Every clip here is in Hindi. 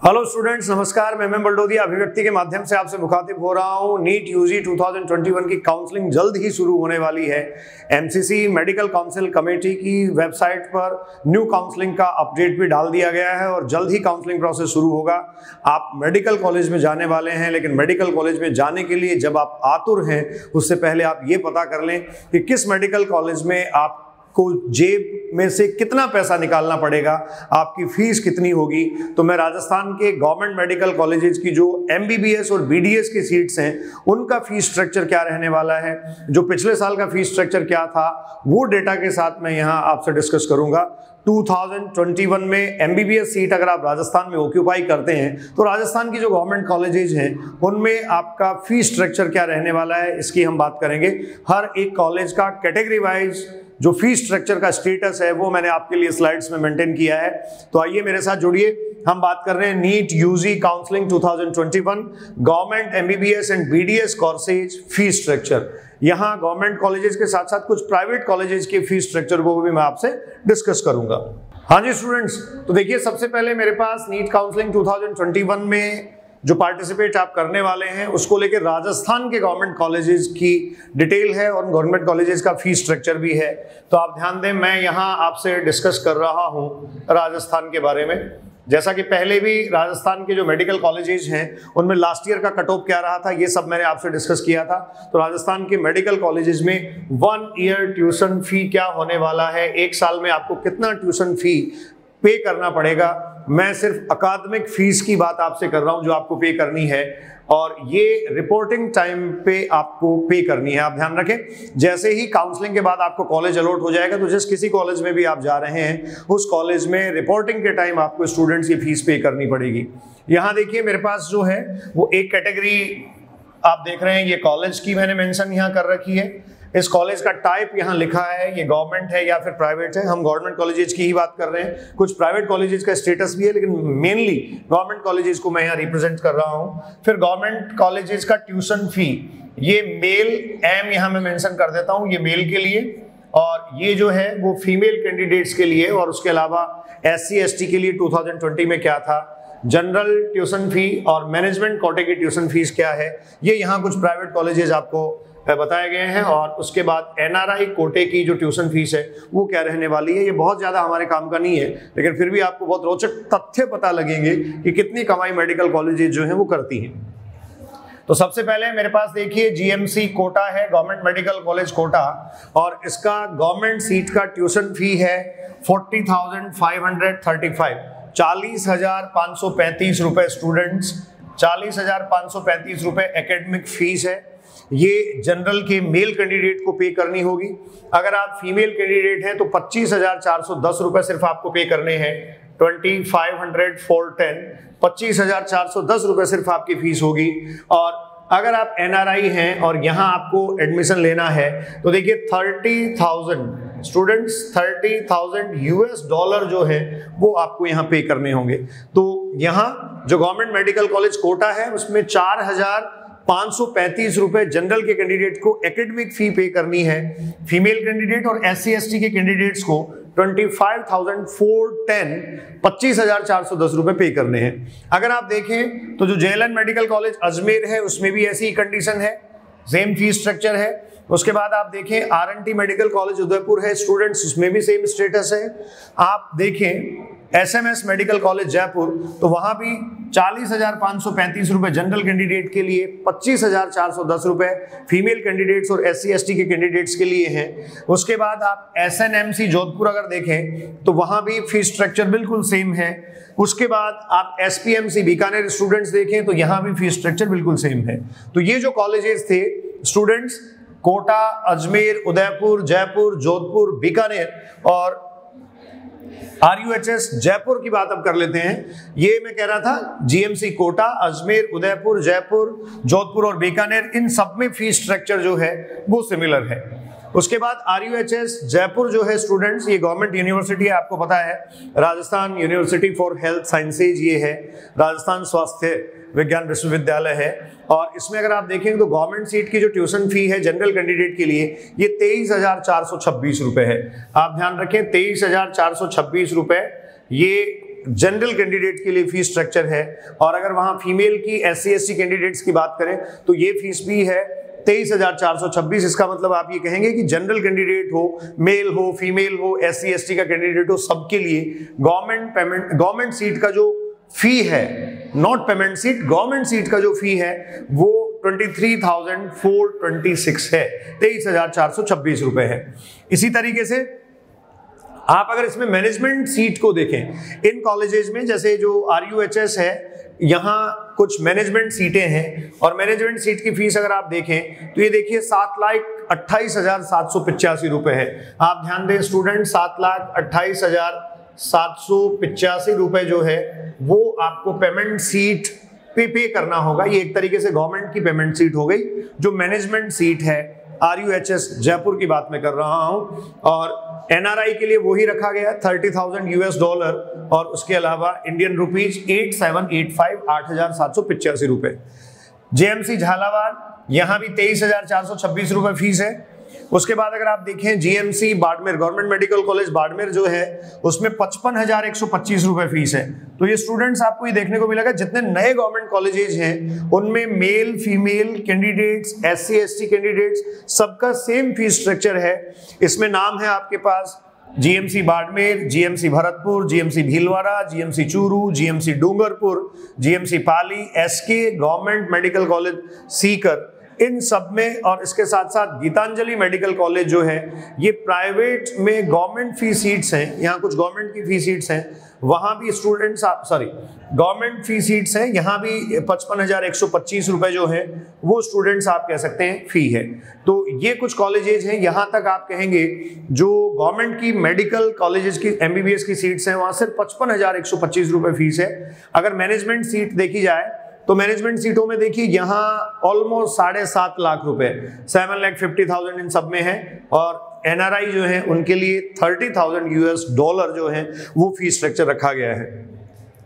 हेलो स्टूडेंट्स, नमस्कार। मैं बलडोदिया अभिव्यक्ति के माध्यम से आपसे मुखातिब हो रहा हूं। नीट यूजी 2021 की काउंसलिंग जल्द ही शुरू होने वाली है। एमसीसी मेडिकल काउंसिल कमेटी की वेबसाइट पर न्यू काउंसलिंग का अपडेट भी डाल दिया गया है और जल्द ही काउंसलिंग प्रोसेस शुरू होगा। आप मेडिकल कॉलेज में जाने वाले हैं, लेकिन मेडिकल कॉलेज में जाने के लिए जब आप आतुर हैं, उससे पहले आप ये पता कर लें कि किस मेडिकल कॉलेज में आप को जेब में से कितना पैसा निकालना पड़ेगा, आपकी फीस कितनी होगी। तो मैं राजस्थान के गवर्नमेंट मेडिकल कॉलेजेस की जो एमबीबीएस और बीडीएस की सीट्स हैं, उनका फीस स्ट्रक्चर क्या रहने वाला है, जो पिछले साल का फीस स्ट्रक्चर क्या था, वो डेटा के साथ मैं यहाँ आपसे डिस्कस करूंगा। 2021 में एमबीबीएस सीट अगर आप राजस्थान में ऑक्यूपाई करते हैं तो राजस्थान की जो गवर्नमेंट कॉलेजेस हैं उनमें आपका फीस स्ट्रक्चर क्या रहने वाला है, इसकी हम बात करेंगे। हर एक कॉलेज का कैटेगरी वाइज जो फीस स्ट्रक्चर का स्टेटस है वो मैंने आपके लिए स्लाइड्स में मेंटेन किया है। तो आइए मेरे साथ जुड़िए। हम बात कर रहे हैं NEET UG counselling 2021 government MBBS and BDS courses fees structure. यहाँ गवर्नमेंट कॉलेजेस के साथ साथ कुछ प्राइवेट कॉलेजेस के फीस स्ट्रक्चर को भी मैं आपसे डिस्कस करूंगा। हाँ जी स्टूडेंट्स, तो देखिए सबसे पहले मेरे पास नीट काउंसलिंग 2021 में जो पार्टिसिपेट आप करने वाले हैं उसको लेकर राजस्थान के गवर्नमेंट कॉलेजेस की डिटेल है और गवर्नमेंट कॉलेजेस का फीस स्ट्रक्चर भी है। तो आप ध्यान दें, मैं यहाँ आपसे डिस्कस कर रहा हूँ राजस्थान के बारे में। जैसा कि पहले भी राजस्थान के जो मेडिकल कॉलेजेस हैं उनमें लास्ट ईयर का कट ऑफ क्या रहा था, ये सब मैंने आपसे डिस्कस किया था। तो राजस्थान के मेडिकल कॉलेजेस में 1 ईयर ट्यूशन फी क्या होने वाला है, एक साल में आपको कितना ट्यूशन फी पे करना पड़ेगा। मैं सिर्फ अकादमिक फीस की बात आपसे कर रहा हूं जो आपको पे करनी है, और ये रिपोर्टिंग टाइम पे आपको पे करनी है। आप ध्यान रखें, जैसे ही काउंसलिंग के बाद आपको कॉलेज अलॉट हो जाएगा तो जिस किसी कॉलेज में भी आप जा रहे हैं उस कॉलेज में रिपोर्टिंग के टाइम आपको स्टूडेंट्स की फीस पे करनी पड़ेगी। यहाँ देखिए मेरे पास जो है वो एक कैटेगरी आप देख रहे हैं, ये कॉलेज की मैंने मेंशन यहाँ कर रखी है। इस कॉलेज का टाइप यहाँ लिखा है, ये गवर्नमेंट है या फिर प्राइवेट है। हम गवर्नमेंट कॉलेजेस की ही बात कर रहे हैं, कुछ प्राइवेट कॉलेजेस का स्टेटस भी है, लेकिन मेनली गवर्नमेंट कॉलेजेस को मैं यहाँ रिप्रेजेंट कर रहा हूँ। फिर गवर्नमेंट कॉलेजेस का ट्यूशन फी, ये मेल एम यहाँ मैं मेंशन कर देता हूँ, ये मेल के लिए, और ये जो है वो फीमेल कैंडिडेट्स के लिए। और उसके अलावा SC ST के लिए 2020 में क्या था, जनरल ट्यूशन फी और मैनेजमेंट कोटे की ट्यूशन फीस क्या है, ये यहाँ कुछ प्राइवेट कॉलेजेस आपको बताए गए हैं। और उसके बाद NRI कोटे की जो ट्यूशन फीस है वो क्या रहने वाली है। ये बहुत ज़्यादा हमारे काम का नहीं है, लेकिन फिर भी आपको बहुत रोचक तथ्य पता लगेंगे कि कितनी कमाई मेडिकल कॉलेजेस जो हैं वो करती हैं। तो सबसे पहले मेरे पास देखिए GMC कोटा है, गवर्नमेंट मेडिकल कॉलेज कोटा, और इसका गवर्नमेंट सीट का ट्यूशन फी है 40,535, 40,535 रुपए स्टूडेंट्स, 40,535 रुपए एकेडमिक फीस है। ये जनरल के मेल कैंडिडेट को पे करनी होगी। अगर आप फीमेल कैंडिडेट हैं तो 25,410 रुपए सिर्फ आपको पे करने हैं। 2500 for 10, 25,410 रुपए सिर्फ आपकी फीस होगी। और अगर आप NRI हैं और यहाँ आपको एडमिशन लेना है तो देखिए 30,000 स्टूडेंट्स, 30,000 US$ जो है वो आपको यहाँ पे करने होंगे। तो यहाँ जो गवर्नमेंट मेडिकल कॉलेज कोटा है उसमें 4,535 रुपए जनरल के कैंडिडेट को एकेडमिक फी पे करनी है। फीमेल कैंडिडेट और SC ST के कैंडिडेट्स को 25,410, 25,410 रुपए पे करने हैं। अगर आप देखें तो जो JLN मेडिकल कॉलेज अजमेर है उसमें भी ऐसी कंडीशन है, सेम फीस स्ट्रक्चर है। उसके बाद आप देखें RNT मेडिकल कॉलेज उदयपुर है स्टूडेंट्स, उसमें भी सेम स्टेटस है। आप देखें SMS मेडिकल कॉलेज जयपुर, तो वहां भी 40,535 रुपए जनरल कैंडिडेट के लिए, 25,410 रुपए फीमेल कैंडिडेट्स और SC ST के कैंडिडेट्स के लिए हैं। उसके बाद आप SNMC जोधपुर अगर देखें तो वहां भी फीस स्ट्रक्चर बिल्कुल सेम है। उसके बाद आप SPMC बीकानेर स्टूडेंट्स देखें तो यहां भी फीस स्ट्रक्चर बिल्कुल सेम है। तो ये जो कॉलेजेस थे स्टूडेंट्स, कोटा, अजमेर, उदयपुर, जयपुर, जोधपुर, बीकानेर और RUHS जयपुर की बात अब कर लेते हैं। ये मैं कह रहा था GMC कोटा, अजमेर, उदयपुर, जयपुर, जोधपुर और बीकानेर, इन सब में फीस स्ट्रक्चर जो है वो सिमिलर है। उसके बाद RUHS जयपुर जो है स्टूडेंट्स, ये गवर्नमेंट यूनिवर्सिटी है, आपको पता है, Rajasthan university for health sciences ये है, राजस्थान स्वास्थ्य विज्ञान विश्वविद्यालय है। और इसमें अगर आप देखेंगे तो गवर्नमेंट सीट की जो ट्यूशन फी है जनरल कैंडिडेट के लिए ये 23,426 रुपए है। आप ध्यान रखें 23,426 रुपए ये जनरल कैंडिडेट के लिए फीस स्ट्रक्चर है। और अगर वहां फीमेल की SC ST कैंडिडेट्स की बात करें तो ये फीस भी है 23,426। इसका मतलब आप ये कहेंगे कि जनरल कैंडिडेट हो, मेल हो, फीमेल हो, SC ST का कैंडिडेट हो, सबके लिए गवर्नमेंट सीट का जो फी है, not payment seat, government seat का जो फी है वो 23,426 है, 23,426 रुपए है। इसी तरीके से आप अगर इसमें मैनेजमेंट सीट को देखें इन कॉलेजेस में, जैसे जो RUHS है यहाँ कुछ मैनेजमेंट सीटें हैं और मैनेजमेंट सीट की फीस अगर आप देखें तो ये देखिए 7,28,785 रुपए है। आप ध्यान दें स्टूडेंट, 7,28,785 रुपए जो है वो आपको पेमेंट सीट पे करना होगा। ये एक तरीके से गवर्नमेंट की पेमेंट सीट हो गई। जो मैनेजमेंट सीट है RUHS जयपुर की बात मैं कर रहा हूं, और NRI के लिए वही रखा गया $30,000 और उसके अलावा इंडियन रुपीज 8,785 रुपए। JMC झालावाड़ यहां भी 23,426 रुपए फीस है। उसके बाद अगर आप देखें GMC Barmer, government medical college Barmer जो है उसमें 55,125 रुपए फीस है। तो ये स्टूडेंट्स आपको ये देखने को मिलेगा जितने नए गवर्नमेंट कॉलेजेस हैं उनमें male female candidates, SC ST candidates सबका सेम फीस स्ट्रक्चर है। इसमें नाम है आपके पास GMC Barmer, GMC Bharatpur, GMC Bhilwara, GMC Churu, GMC Dungarpur, GMC Pali, SK government medical college Sikar, इन सब में। और इसके साथ साथ गीतांजलि मेडिकल कॉलेज जो है ये प्राइवेट में गवर्नमेंट फी सीट्स हैं, यहाँ कुछ गवर्नमेंट की फी सीट्स हैं, वहां भी स्टूडेंट्स गवर्नमेंट फी सीट्स हैं, यहाँ भी 55,125 रुपए जो है वो स्टूडेंट्स आप कह सकते हैं फी है। तो ये कुछ कॉलेजेस हैं, यहाँ तक आप कहेंगे जो गवर्नमेंट की मेडिकल कॉलेजेस की MBBS की सीट्स हैं वहां सिर्फ 55,125 रुपए फीस है। अगर मैनेजमेंट सीट देखी जाए तो मैनेजमेंट सीटों में देखिए यहाँ ऑलमोस्ट 7.5 लाख रुपए, 7,50,000 इन सब में है। और NRI जो है उनके लिए $30,000 जो है वो फीस स्ट्रक्चर रखा गया है।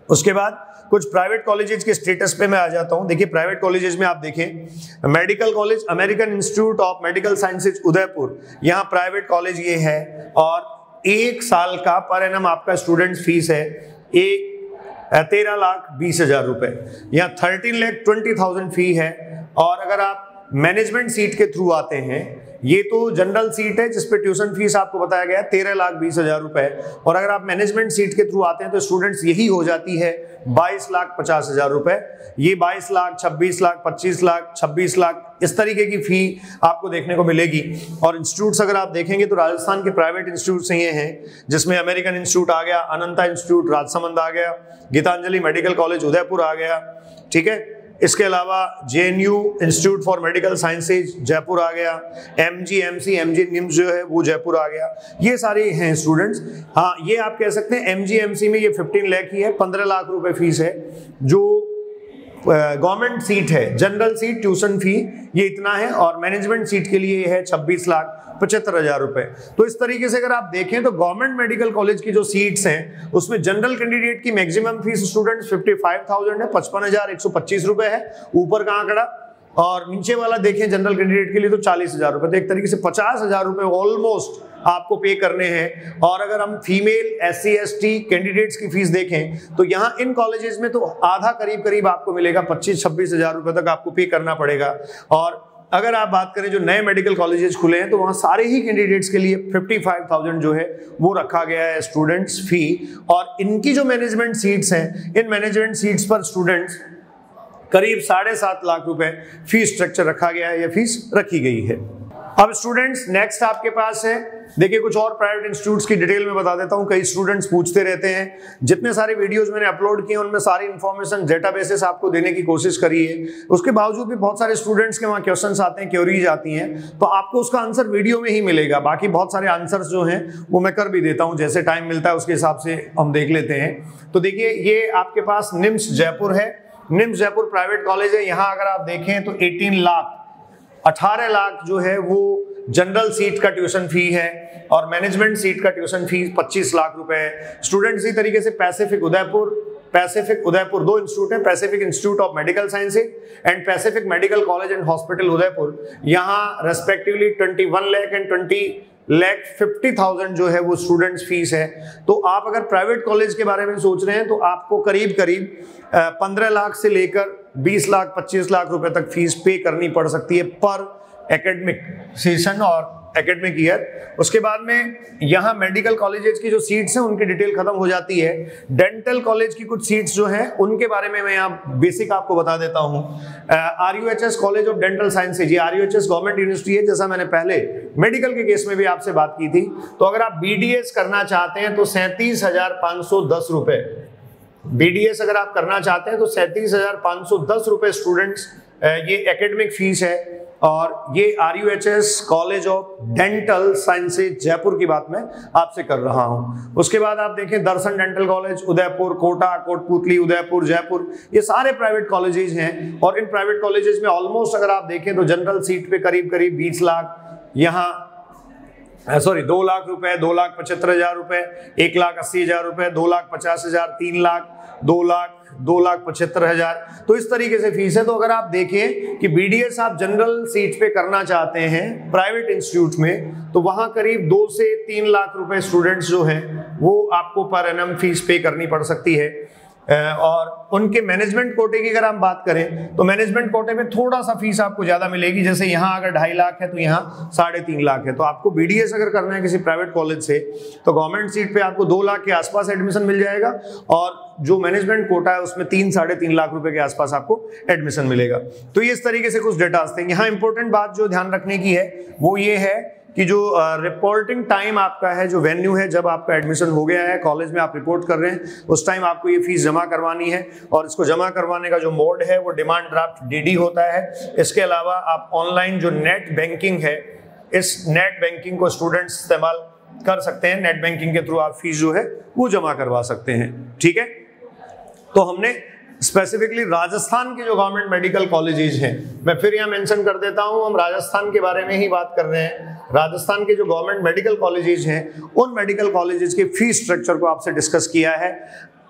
उसके बाद कुछ प्राइवेट कॉलेजेस के स्टेटस पे मैं आ जाता हूं। देखिए प्राइवेट कॉलेजेस में आप देखें medical college American institute of medical sciences Udaipur, यहाँ प्राइवेट कॉलेज ये है और 1 साल का पर एनम आपका स्टूडेंट्स फीस है 13,20,000 रुपए, यहाँ 13,20,000 फी है। और अगर आप मैनेजमेंट सीट के थ्रू आते हैं, ये तो जनरल सीट है जिसपे ट्यूशन फीस आपको बताया गया 13,20,000 रुपए, और अगर आप मैनेजमेंट सीट के थ्रू आते हैं तो स्टूडेंट्स यही हो जाती है 22,50,000 रुपए। ये 22 लाख, 26 लाख, 25 लाख, 26 लाख इस तरीके की फी आपको देखने को मिलेगी। और इंस्टीट्यूट्स अगर आप देखेंगे तो राजस्थान के प्राइवेट इंस्टीट्यूट्स ये हैं जिसमें अमेरिकन इंस्टीट्यूट आ गया, अनंता इंस्टीट्यूट राजसमंद आ गया, गीतांजलि मेडिकल कॉलेज उदयपुर आ गया, ठीक है। इसके अलावा JNU institute for medical sciences Jaipur आ गया, MGMC निम्स जो है वो जयपुर आ गया। ये सारे हैं स्टूडेंट्स। हाँ, ये आप कह सकते हैं MGMC में ये 15 लाख ही है, 15 लाख रुपए फीस है जो गवर्नमेंट सीट है। जनरल सीट ट्यूशन फी ये इतना है और मैनेजमेंट सीट के लिए है 26,75,000 रुपए। तो इस तरीके से अगर आप देखें तो गवर्नमेंट मेडिकल कॉलेज की जो सीट्स हैं उसमें जनरल कैंडिडेट की मैक्सिमम फीस स्टूडेंट्स 55,000 है, 55,125 रुपए है, ऊपर का आंकड़ा। और नीचे वाला देखें जनरल कैंडिडेट के लिए तो 40,000 रुपए। तो एक तरीके से 50,000 रुपए ऑलमोस्ट आपको पे करने हैं। और अगर हम फीमेल SC ST कैंडिडेट्स की फीस देखें तो यहाँ इन कॉलेजेस में तो आधा करीब आपको मिलेगा, 25-26,000 रुपए तक आपको पे करना पड़ेगा। और अगर आप बात करें जो नए मेडिकल कॉलेजेस खुले हैं तो वहां सारे ही कैंडिडेट्स के लिए 55,000 जो है वो रखा गया है स्टूडेंट्स फी। और इनकी जो मैनेजमेंट सीट्स हैं, इन मैनेजमेंट सीट्स पर स्टूडेंट्स करीब 7.5 लाख रुपए फीस स्ट्रक्चर रखा गया है या फीस रखी गई है। अब स्टूडेंट्स नेक्स्ट आपके पास है, देखिए कुछ और प्राइवेट इंस्टीट्यूट्स की डिटेल में बता देता हूं। कई स्टूडेंट्स पूछते रहते हैं, जितने सारे वीडियोस मैंने अपलोड किए उनमें सारी इंफॉर्मेशन डेटाबेसेस आपको देने की कोशिश करी है। उसके बावजूद भी बहुत सारे स्टूडेंट्स के वहां क्वेश्चंस आते हैं, क्वेरीज आती हैं, तो आपको उसका आंसर वीडियो में ही मिलेगा। बाकी बहुत सारे आंसर्स जो हैं वो मैं कर भी देता हूं, जैसे टाइम मिलता है उसके हिसाब से हम देख लेते हैं। तो देखिए ये आपके पास निम्स जयपुर है, निम्स जयपुर प्राइवेट कॉलेज है। यहाँ अगर आप देखें तो 18 लाख जो है वो जनरल सीट का ट्यूशन फी है और मैनेजमेंट सीट का ट्यूशन फी 25 लाख रुपए है। स्टूडेंट्स इसी तरीके से पैसिफिक उदयपुर पैसिफिक उदयपुर, दो इंस्टीट्यूट है, Pacific institute of medical sciences and Pacific medical college and hospital Udaipur. यहाँ रेस्पेक्टिवली 21 लाख एंड 20,50,000 जो है वो स्टूडेंट्स फीस है। तो आप अगर प्राइवेट कॉलेज के बारे में सोच रहे हैं तो आपको करीब करीब 15 लाख से लेकर 20 लाख 25 लाख रुपए तक फीस पे करनी पड़ सकती है पर एकेडमिक सेशन और एकेडमिक ईयर। उसके बाद में यहाँ मेडिकल कॉलेजेस की जो सीट्स हैं उनकी डिटेल खत्म हो जाती है। डेंटल कॉलेज की कुछ सीट्स जो हैं उनके बारे में मैं यहाँ बेसिक आपको बता देता हूँ। RUHS college of dental sciences, ये RUHS गवर्नमेंट यूनिवर्सिटी है, जैसा मैंने पहले मेडिकल के केस में भी आपसे बात की थी। तो अगर आप BDS करना चाहते हैं तो 37,510 रुपए, BDS अगर आप करना चाहते हैं तो 37,510 रुपए स्टूडेंट्स ये एकेडमिक फीस है। और ये RUHS college of dental sciences Jaipur की बात मैं आपसे कर रहा हूं। उसके बाद आप देखें दर्शन डेंटल कॉलेज उदयपुर, कोटा, कोटपुतली, उदयपुर, जयपुर, ये सारे प्राइवेट कॉलेजेस हैं। और इन प्राइवेट कॉलेजेस में ऑलमोस्ट अगर आप देखें तो जनरल सीट पे करीब करीब 20 लाख, यहाँ 2 लाख रुपए, 2,75,000 रुपए, 1,80,000 रुपए, 2,50,000, 3 लाख, 2 लाख, 2,75,000। तो इस तरीके से फीस है। तो अगर आप देखें कि BDS आप जनरल सीट पे करना चाहते हैं प्राइवेट इंस्टीट्यूट में तो वहां करीब 2 से 3 लाख रुपए स्टूडेंट्स जो हैं वो आपको पर एनम फीस पे करनी पड़ सकती है। और उनके मैनेजमेंट कोटे की अगर हम बात करें तो मैनेजमेंट कोटे में थोड़ा सा फीस आपको ज्यादा मिलेगी। जैसे यहाँ अगर 2.5 लाख है तो यहाँ 3.5 लाख है। तो आपको BDS अगर करना है किसी प्राइवेट कॉलेज से तो गवर्नमेंट सीट पे आपको 2 लाख के आसपास एडमिशन मिल जाएगा और जो मैनेजमेंट कोटा है उसमें 3-3.5 लाख रुपए के आसपास आपको एडमिशन मिलेगा। तो ये इस तरीके से कुछ डेटा थे। यहाँ इंपॉर्टेंट बात जो ध्यान रखने की है वो ये है कि जो रिपोर्टिंग टाइम आपका है, जो वेन्यू है, जब आपका एडमिशन हो गया है कॉलेज में आप रिपोर्ट कर रहे हैं उस टाइम आपको ये फीस जमा करवानी है। और इसको जमा करवाने का जो मोड है वो डिमांड ड्राफ्ट DD होता है। इसके अलावा आप ऑनलाइन जो नेट बैंकिंग है, इस नेट बैंकिंग को स्टूडेंट्स इस्तेमाल कर सकते हैं। नेट बैंकिंग के थ्रू आप फीस जो है वो जमा करवा सकते हैं। ठीक है, तो हमने स्पेसिफिकली राजस्थान के जो गवर्नमेंट मेडिकल कॉलेजेस हैं, मैं फिर यहाँ मेंशन कर देता हूँ, हम राजस्थान के बारे में ही बात कर रहे हैं। राजस्थान के जो गवर्नमेंट मेडिकल कॉलेजेस हैं उन मेडिकल कॉलेजेस के फीस स्ट्रक्चर को आपसे डिस्कस किया है।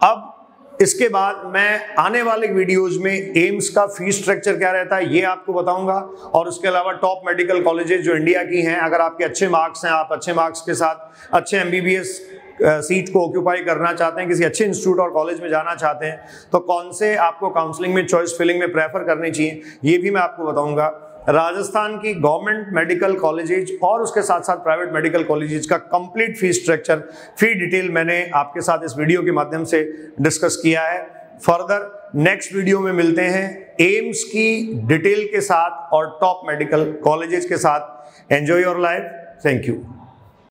अब इसके बाद मैं आने वाले वीडियोज में एम्स का फीस स्ट्रक्चर क्या रहता है ये आपको बताऊंगा। और उसके अलावा टॉप मेडिकल कॉलेजेस जो इंडिया की हैं, अगर आपके अच्छे मार्क्स हैं, आप अच्छे मार्क्स के साथ अच्छे MBBS सीट को ऑक्यूपाई करना चाहते हैं, किसी अच्छे इंस्टीट्यूट और कॉलेज में जाना चाहते हैं तो कौन से आपको काउंसलिंग में चॉइस फिलिंग में प्रेफर करनी चाहिए ये भी मैं आपको बताऊंगा। राजस्थान की गवर्नमेंट मेडिकल कॉलेजेस और उसके साथ साथ प्राइवेट मेडिकल कॉलेजेस का कंप्लीट फीस स्ट्रक्चर, फी डिटेल मैंने आपके साथ इस वीडियो के माध्यम से डिस्कस किया है। फर्दर नेक्स्ट वीडियो में मिलते हैं एम्स की डिटेल के साथ और टॉप मेडिकल कॉलेजेस के साथ। Enjoy your life. Thank you.